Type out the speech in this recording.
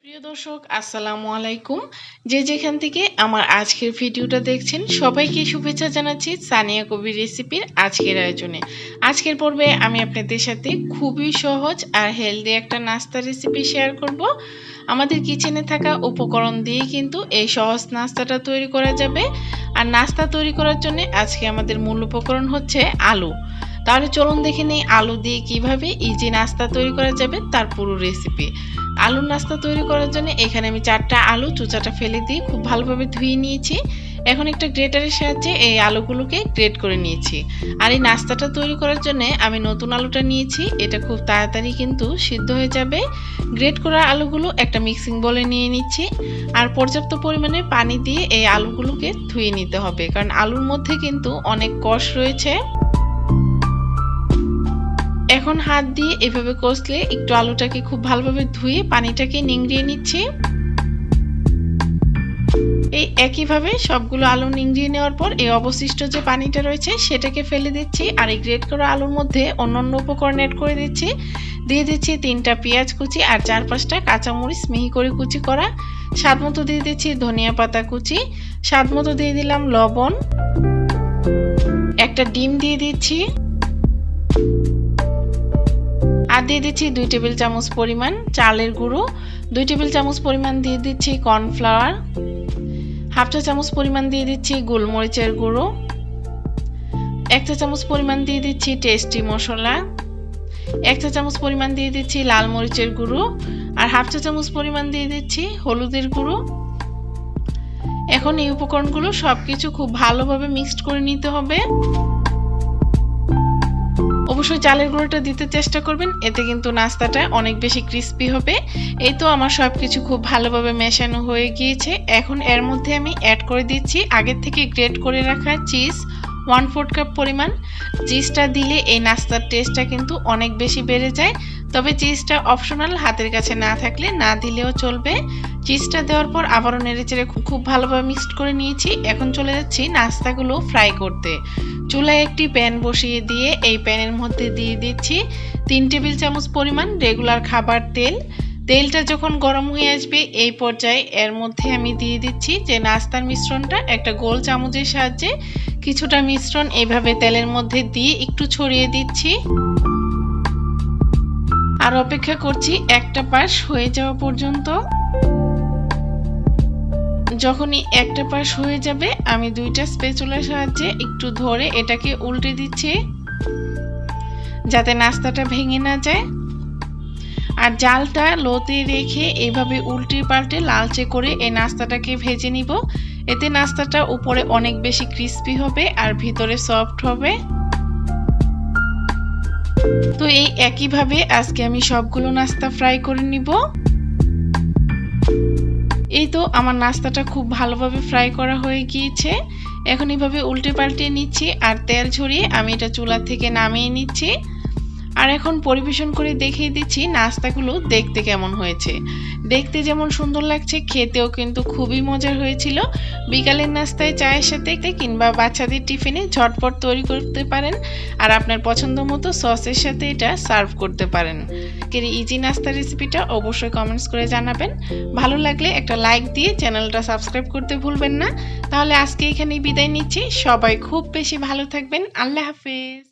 প্রিয় দর্শক আসসালামু আলাইকুম। যে যেখান থেকে আমার আজকের ভিডিওটা দেখছেন সবাইকে শুভেচ্ছা জানাচ্ছি সানিয়া কবির রেসিপির আজকের আয়োজনে। আজকের পর্বে আমি আপনাদের সাথে খুবই সহজ আর হেলদি একটা নাস্তা রেসিপি শেয়ার করব। আমাদের কিচেনে থাকা উপকরণ দিয়ে কিন্তু এই সহজ নাস্তাটা তৈরি করা যাবে। আর নাস্তা তৈরি করার জন্য আজকে আমাদের মূল উপকরণ হচ্ছে আলু। তাহলে চলুন দেখে নেই আলু দিয়ে কিভাবে ইজি নাস্তা তৈরি করা যাবে তার পুরো রেসিপি। আলুর নাস্তা তৈরি করার জন্য এখানে আমি 4টা আলু চোচাটা ফেলে দিয়ে খুব ভালোভাবে ধুয়ে নিয়েছি। এখন একটা গ্রেটারের সাহায্যে এই আলুগুলোকে গ্রেট করে নিয়েছি। আর এই নাস্তাটা তৈরি করার জন্য আমি নতুন আলুটা নিয়েছি, এটা খুব তাড়াতাড়ি কিন্তু সিদ্ধ হয়ে যাবে। গ্রেট করা আলুগুলো একটা মিক্সিং বলে নিয়ে নিচ্ছি। আর পর্যাপ্ত পরিমাণে পানি দিয়ে এই আলুগুলোকে ধুয়ে নিতে হবে, কারণ আলুর মধ্যে কিন্তু অনেক কষ রয়েছে। এখন হাত দিয়ে এভাবে কষলে একটু আলুটাকে খুব ভালোভাবে ধুয়ে পানিটাকে নিংড়িয়ে নিচ্ছি। এই একইভাবে সবগুলো আলু নিংড়িয়ে নেওয়ার পর এই অবশিষ্ট যে পানিটা রয়েছে সেটাকে ফেলে দিচ্ছি। আর এই গ্রেট করা আলুর মধ্যে অন্যান্য উপকরণ অ্যাড করে দিচ্ছি। দিয়ে দিচ্ছি 3টা পেঁয়াজ কুচি আর 4-5টা কাঁচামরিচ মিহি করে কুচি করা। স্বাদ মতো দিয়ে দিচ্ছি ধনিয়া পাতা কুচি। স্বাদ মতো দিয়ে দিলাম লবণ। একটা ডিম দিয়ে দিচ্ছি। আর দিয়ে দিচ্ছি 2 টেবিল চামচ পরিমাণ চালের গুঁড়ো। 2 টেবিল চামচ পরিমাণ দিয়ে দিচ্ছি কর্নফ্লাওয়ার। হাফ চা চামচ পরিমাণ দিয়ে দিচ্ছি গোলমরিচের গুঁড়ো। 1 চা চামচ পরিমাণ দিয়ে দিচ্ছি টেস্টি মশলা। 1 চা চামচ পরিমাণ দিয়ে দিচ্ছি লাল মরিচের গুঁড়ো। আর হাফ চা চামচ পরিমাণ দিয়ে দিচ্ছি হলুদের গুঁড়ো। এখন এই উপকরণগুলো সবকিছু খুব ভালোভাবে মিক্সড করে নিতে হবে। অবশ্যই চালের গুঁড়োটা দিতে চেষ্টা করবেন, এতে কিন্তু নাস্তাটা অনেক বেশি ক্রিস্পি হবে। এই তো আমার সবকিছু খুব ভালোভাবে মেশানো হয়ে গিয়েছে। এখন এর মধ্যে আমি অ্যাড করে দিচ্ছি আগের থেকে গ্রেট করে রাখা চিজ 1/4 কাপ পরিমাণ। চিজটা দিলে এই নাস্তার টেস্টটা কিন্তু অনেক বেশি বেড়ে যায়, তবে চিজটা অপশনাল, হাতের কাছে না থাকলে না দিলেও চলবে। চিজটা দেওয়ার পর আবারও নেড়েচেড়ে খুব ভালোভাবে মিক্সড করে নিয়েছি। এখন চলে যাচ্ছি নাস্তাগুলো ফ্রাই করতে। চুলায় একটি প্যান বসিয়ে দিয়ে এই প্যানের মধ্যে দিয়ে দিচ্ছি 3 টেবিল চামচ পরিমাণ রেগুলার খাবার তেল। তেলটা যখন গরম হয়ে আসবে এই পর্যায়ে এর মধ্যে আমি দিয়ে দিচ্ছি যে নাস্তার মিশ্রণটা। একটা গোল চামচের সাহায্যে কিছুটা মিশ্রণ এইভাবে তেলের মধ্যে দিয়ে একটু ছড়িয়ে দিচ্ছি। আর অপেক্ষা করছি একটা পাশ হয়ে যাওয়া পর্যন্ত। যখনই একটা পাশ হয়ে যাবে আমি 2টা স্প্যাচুলার সাহায্যে একটু ধরে এটাকে উল্টে দিচ্ছি, যাতে নাস্তাটা ভেঙে না যায়। আর জালটা লোতে রেখে এইভাবে উল্টে পাল্টে লালচে করে এই নাস্তাটাকে ভেজে নিব। এতে নাস্তাটা উপরে অনেক বেশি ক্রিস্পি হবে আর ভিতরে সফট হবে। তো এই একইভাবে আজকে আমি সবগুলো নাস্তা ফ্রাই করে নিব। এই তো আমার নাস্তাটা খুব ভালোভাবে ফ্রাই করা হয়ে গিয়েছে। এখন এইভাবে উল্টে পাল্টে নিচ্ছি আর তেল ঝরিয়ে আমি এটা চুলা থেকে নামিয়ে নিচ্ছি। আর এখন পরিবেশন করে দেখিয়ে দিচ্ছি নাস্তাগুলো দেখতে কেমন হয়েছে। দেখতে যেমন সুন্দর লাগছে, খেতেও কিন্তু খুবই মজার হয়েছিল। বিকালের নাস্তায় চায়ের সাথে কিংবা বাচ্চাদের টিফিনে ঝটপট তৈরি করতে পারেন। আর আপনার পছন্দ মতো সসের সাথে এটা সার্ভ করতে পারেন। ইজি নাস্তা রেসিপিটা অবশ্যই কমেন্টস করে জানাবেন। ভালো লাগলে একটা লাইক দিয়ে চ্যানেলটা সাবস্ক্রাইব করতে ভুলবেন না। তাহলে আজকে এখানেই বিদায় নিচ্ছি। সবাই খুব বেশি ভালো থাকবেন। আল্লাহ হাফেজ।